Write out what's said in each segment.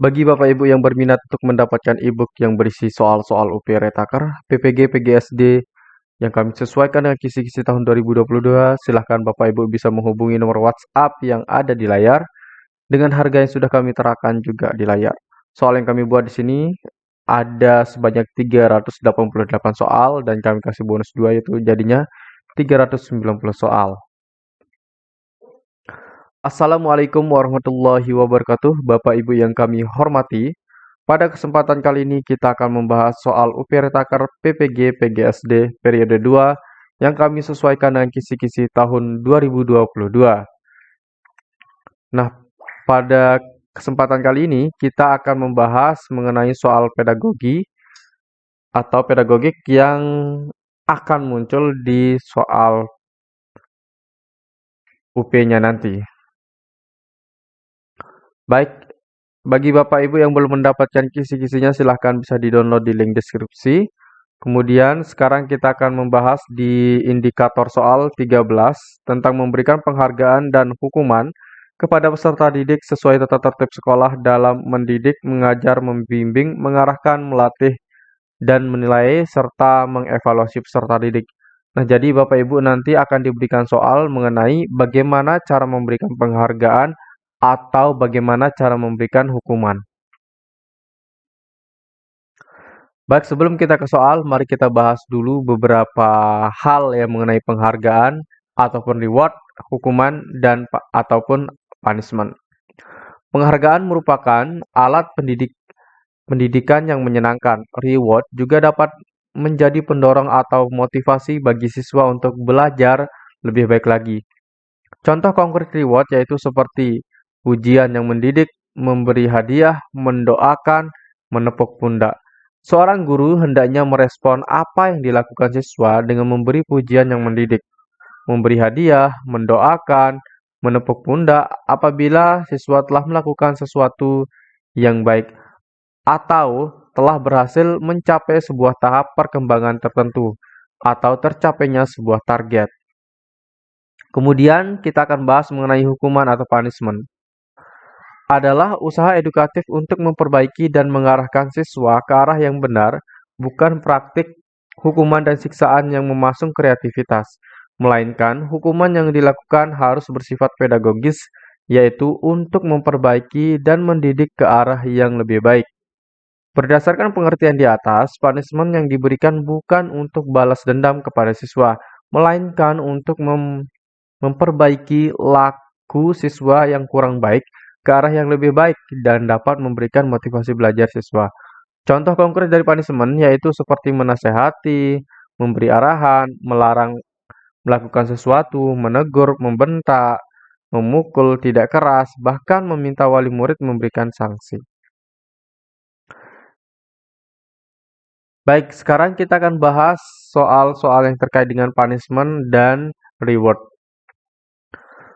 Bagi Bapak Ibu yang berminat untuk mendapatkan e-book yang berisi soal-soal UP Retaker, PPG, PGSD yang kami sesuaikan dengan kisi-kisi tahun 2022, silahkan Bapak Ibu bisa menghubungi nomor WhatsApp yang ada di layar dengan harga yang sudah kami terakan juga di layar. Soal yang kami buat di sini ada sebanyak 388 soal dan kami kasih bonus 2 yaitu jadinya 390 soal. Assalamualaikum warahmatullahi wabarakatuh, Bapak Ibu yang kami hormati. Pada kesempatan kali ini kita akan membahas soal UP Retaker PPG PGSD periode 2 yang kami sesuaikan dengan kisi-kisi tahun 2022. Nah, pada kesempatan kali ini kita akan membahas mengenai soal pedagogi atau pedagogik yang akan muncul di soal UP-nya nanti. Baik, bagi Bapak Ibu yang belum mendapatkan kisi-kisinya silahkan bisa di-download di link deskripsi. Kemudian sekarang kita akan membahas di indikator soal 13 tentang memberikan penghargaan dan hukuman kepada peserta didik sesuai tata tertib sekolah dalam mendidik, mengajar, membimbing, mengarahkan, melatih, dan menilai serta mengevaluasi peserta didik. Nah, jadi Bapak Ibu nanti akan diberikan soal mengenai bagaimana cara memberikan penghargaan atau bagaimana cara memberikan hukuman. Baik, sebelum kita ke soal, mari kita bahas dulu beberapa hal yang mengenai penghargaan ataupun reward, hukuman, dan ataupun punishment. Penghargaan merupakan alat pendidikan yang menyenangkan. Reward juga dapat menjadi pendorong atau motivasi bagi siswa untuk belajar lebih baik lagi. Contoh konkret reward yaitu seperti pujian yang mendidik, memberi hadiah, mendoakan, menepuk pundak. Seorang guru hendaknya merespon apa yang dilakukan siswa dengan memberi pujian yang mendidik, memberi hadiah, mendoakan, menepuk pundak apabila siswa telah melakukan sesuatu yang baik atau telah berhasil mencapai sebuah tahap perkembangan tertentu atau tercapainya sebuah target. Kemudian kita akan bahas mengenai hukuman atau punishment. Adalah usaha edukatif untuk memperbaiki dan mengarahkan siswa ke arah yang benar, bukan praktik hukuman dan siksaan yang memasung kreativitas, melainkan hukuman yang dilakukan harus bersifat pedagogis, yaitu untuk memperbaiki dan mendidik ke arah yang lebih baik. Berdasarkan pengertian di atas, punishment yang diberikan bukan untuk balas dendam kepada siswa, melainkan untuk memperbaiki laku siswa yang kurang baik ke arah yang lebih baik dan dapat memberikan motivasi belajar siswa. Contoh konkret dari punishment yaitu seperti menasehati, memberi arahan, melarang melakukan sesuatu, menegur, membentak, memukul, tidak keras, bahkan meminta wali murid memberikan sanksi. Baik, sekarang kita akan bahas soal-soal yang terkait dengan punishment dan reward.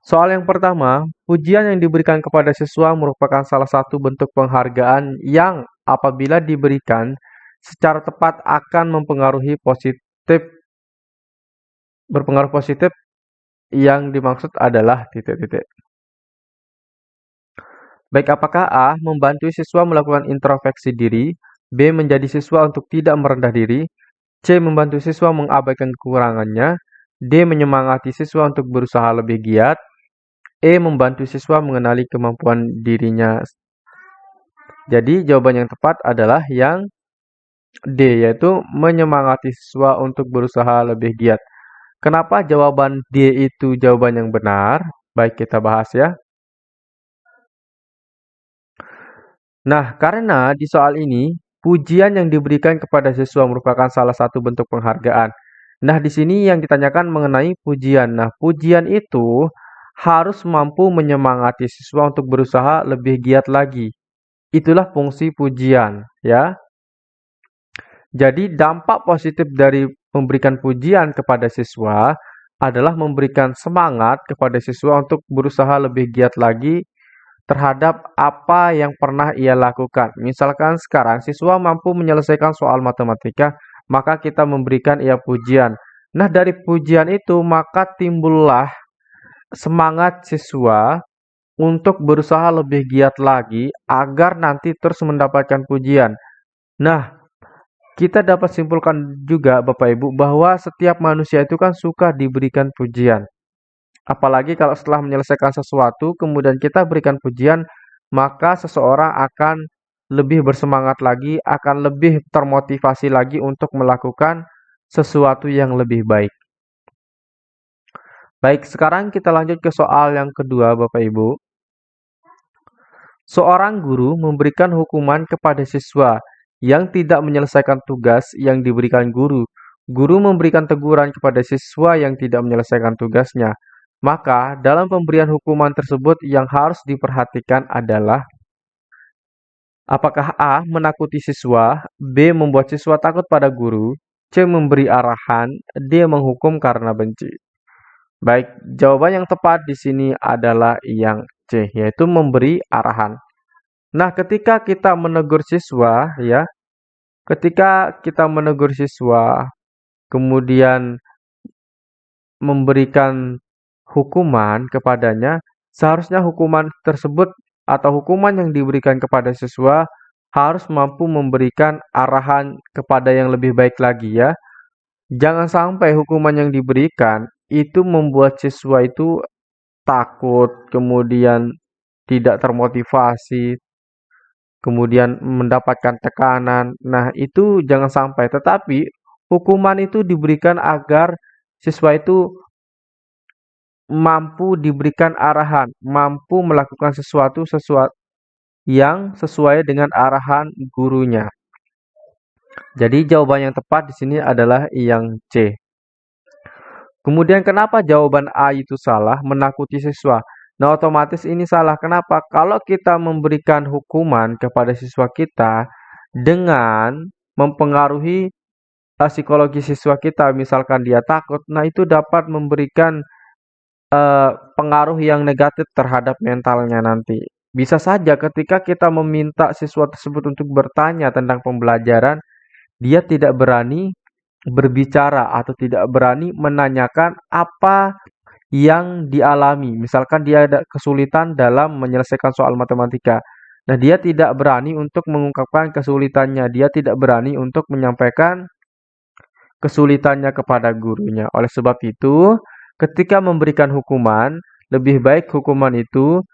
Soal yang pertama, pujian yang diberikan kepada siswa merupakan salah satu bentuk penghargaan yang apabila diberikan secara tepat akan berpengaruh positif yang dimaksud adalah titik-titik. Baik, apakah A. membantu siswa melakukan introspeksi diri, B. menjadi siswa untuk tidak merendah diri, C. membantu siswa mengabaikan kekurangannya, D. menyemangati siswa untuk berusaha lebih giat, E. membantu siswa mengenali kemampuan dirinya. Jadi jawaban yang tepat adalah yang D, yaitu menyemangati siswa untuk berusaha lebih giat. Kenapa jawaban D itu jawaban yang benar? Baik, kita bahas ya. Nah, karena di soal ini, pujian yang diberikan kepada siswa merupakan salah satu bentuk penghargaan. Nah, di sini yang ditanyakan mengenai pujian. Nah, pujian itu harus mampu menyemangati siswa untuk berusaha lebih giat lagi. Itulah fungsi pujian, ya. Jadi dampak positif dari memberikan pujian kepada siswa adalah memberikan semangat kepada siswa untuk berusaha lebih giat lagi terhadap apa yang pernah ia lakukan. Misalkan sekarang siswa mampu menyelesaikan soal matematika, maka kita memberikan ia pujian. Nah, dari pujian itu maka timbullah semangat siswa untuk berusaha lebih giat lagi agar nanti terus mendapatkan pujian. Nah, kita dapat simpulkan juga Bapak Ibu bahwa setiap manusia itu kan suka diberikan pujian. Apalagi kalau setelah menyelesaikan sesuatu, kemudian kita berikan pujian, maka seseorang akan lebih bersemangat lagi, akan lebih termotivasi lagi untuk melakukan sesuatu yang lebih baik. Baik, sekarang kita lanjut ke soal yang kedua, Bapak Ibu. Seorang guru memberikan hukuman kepada siswa yang tidak menyelesaikan tugas yang diberikan guru. Guru memberikan teguran kepada siswa yang tidak menyelesaikan tugasnya. Maka, dalam pemberian hukuman tersebut yang harus diperhatikan adalah apakah A. Menakuti siswa, B. Membuat siswa takut pada guru, C. Memberi arahan, D. Menghukum karena benci. Baik, jawaban yang tepat di sini adalah yang C, yaitu memberi arahan. Nah, ketika kita menegur siswa, ya, ketika kita menegur siswa, kemudian memberikan hukuman kepadanya, seharusnya hukuman tersebut atau hukuman yang diberikan kepada siswa harus mampu memberikan arahan kepada yang lebih baik lagi ya. Jangan sampai hukuman yang diberikan itu membuat siswa itu takut, kemudian tidak termotivasi, kemudian mendapatkan tekanan. Nah, itu jangan sampai. Tetapi hukuman itu diberikan agar siswa itu mampu diberikan arahan, mampu melakukan sesuatu yang sesuai dengan arahan gurunya. Jadi jawaban yang tepat di sini adalah yang C. Kemudian kenapa jawaban A itu salah, menakuti siswa? Nah, otomatis ini salah. Kenapa? Kalau kita memberikan hukuman kepada siswa kita dengan mempengaruhi psikologi siswa kita, misalkan dia takut, nah itu dapat memberikan pengaruh yang negatif terhadap mentalnya nanti. Bisa saja ketika kita meminta siswa tersebut untuk bertanya tentang pembelajaran, dia tidak berani berbicara atau tidak berani menanyakan apa yang dialami. Misalkan dia ada kesulitan dalam menyelesaikan soal matematika. Nah, dia tidak berani untuk mengungkapkan kesulitannya. Dia tidak berani untuk menyampaikan kesulitannya kepada gurunya. Oleh sebab itu, ketika memberikan hukuman, lebih baik hukuman itu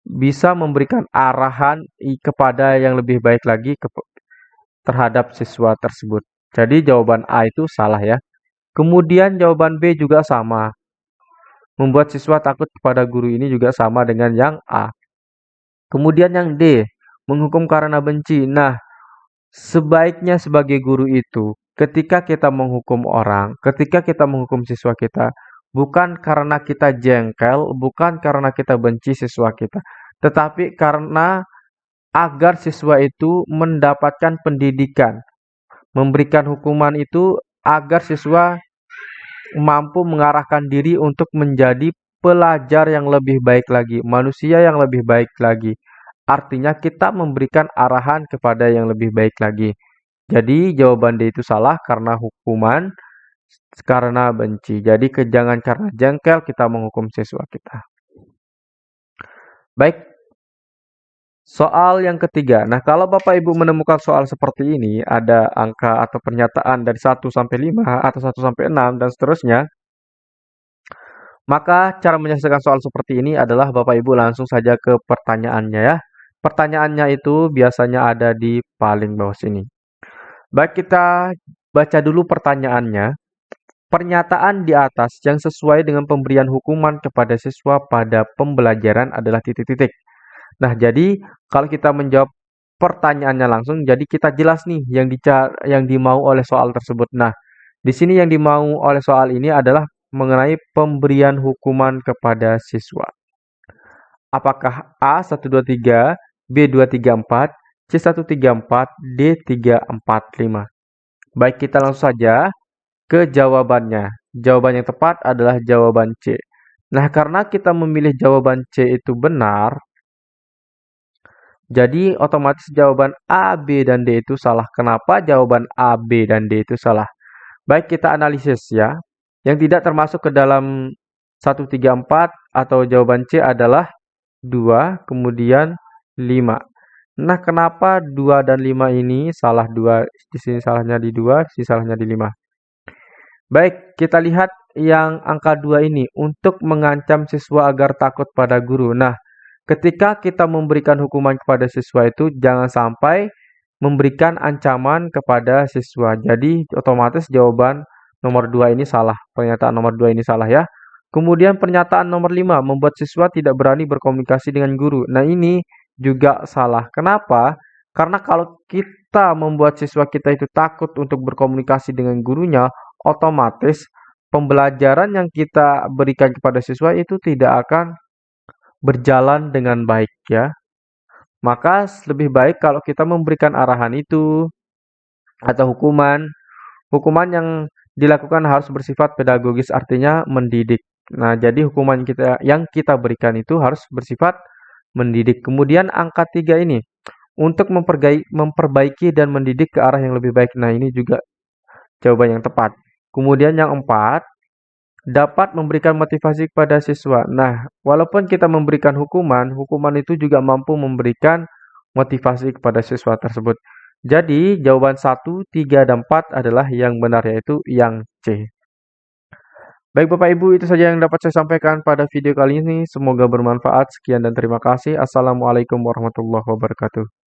bisa memberikan arahan kepada yang lebih baik lagi terhadap siswa tersebut. Jadi jawaban A itu salah ya. Kemudian jawaban B juga sama. Membuat siswa takut kepada guru ini juga sama dengan yang A. Kemudian yang D, menghukum karena benci. Nah, sebaiknya sebagai guru itu, ketika kita menghukum orang, ketika kita menghukum siswa kita, bukan karena kita jengkel, bukan karena kita benci siswa kita, tetapi karena agar siswa itu mendapatkan pendidikan. Memberikan hukuman itu agar siswa mampu mengarahkan diri untuk menjadi pelajar yang lebih baik lagi, manusia yang lebih baik lagi. Artinya kita memberikan arahan kepada yang lebih baik lagi. Jadi jawaban D itu salah karena hukuman, karena benci. Jadi jangan karena jengkel kita menghukum siswa kita. Baik, soal yang ketiga. Nah, kalau Bapak Ibu menemukan soal seperti ini, ada angka atau pernyataan dari 1 sampai 5 atau 1 sampai 6 dan seterusnya, maka cara menyelesaikan soal seperti ini adalah Bapak Ibu langsung saja ke pertanyaannya ya. Pertanyaannya itu biasanya ada di paling bawah sini. Baik, kita baca dulu pertanyaannya. Pernyataan di atas yang sesuai dengan pemberian hukuman kepada siswa pada pembelajaran adalah titik-titik. Nah, jadi kalau kita menjawab pertanyaannya langsung, jadi kita jelas nih yang dimau oleh soal tersebut. Nah, di sini yang dimau oleh soal ini adalah mengenai pemberian hukuman kepada siswa. Apakah A 123, B 234, C 134, D 345? Baik, kita langsung saja ke jawabannya. Jawaban yang tepat adalah jawaban C. Nah, karena kita memilih jawaban C itu benar, jadi otomatis jawaban A, B, dan D itu salah. Kenapa jawaban A, B, dan D itu salah? Baik, kita analisis ya. Yang tidak termasuk ke dalam 134 atau jawaban C adalah 2, kemudian 5. Nah, kenapa 2 dan 5 ini salah 2? Di sini salahnya di 2, di sini salahnya di 5. Baik, kita lihat yang angka 2 ini untuk mengancam siswa agar takut pada guru. Nah, ketika kita memberikan hukuman kepada siswa itu jangan sampai memberikan ancaman kepada siswa. Jadi otomatis jawaban nomor 2 ini salah. Pernyataan nomor 2 ini salah ya. Kemudian pernyataan nomor 5 membuat siswa tidak berani berkomunikasi dengan guru. Nah, ini juga salah. Kenapa? Karena kalau kita membuat siswa kita itu takut untuk berkomunikasi dengan gurunya, otomatis pembelajaran yang kita berikan kepada siswa itu tidak akan berjalan dengan baik ya. Maka lebih baik kalau kita memberikan arahan itu atau hukuman, hukuman yang dilakukan harus bersifat pedagogis artinya mendidik. Nah, jadi hukuman kita yang kita berikan itu harus bersifat mendidik. Kemudian angka 3 ini untuk memperbaiki dan mendidik ke arah yang lebih baik. Nah, ini juga jawaban yang tepat. Kemudian yang 4 dapat memberikan motivasi kepada siswa. Nah, walaupun kita memberikan hukuman, hukuman itu juga mampu memberikan motivasi kepada siswa tersebut. Jadi, jawaban 1, 3, dan 4 adalah yang benar, yaitu yang C. Baik Bapak Ibu, itu saja yang dapat saya sampaikan pada video kali ini. Semoga bermanfaat. Sekian dan terima kasih. Assalamualaikum warahmatullahi wabarakatuh.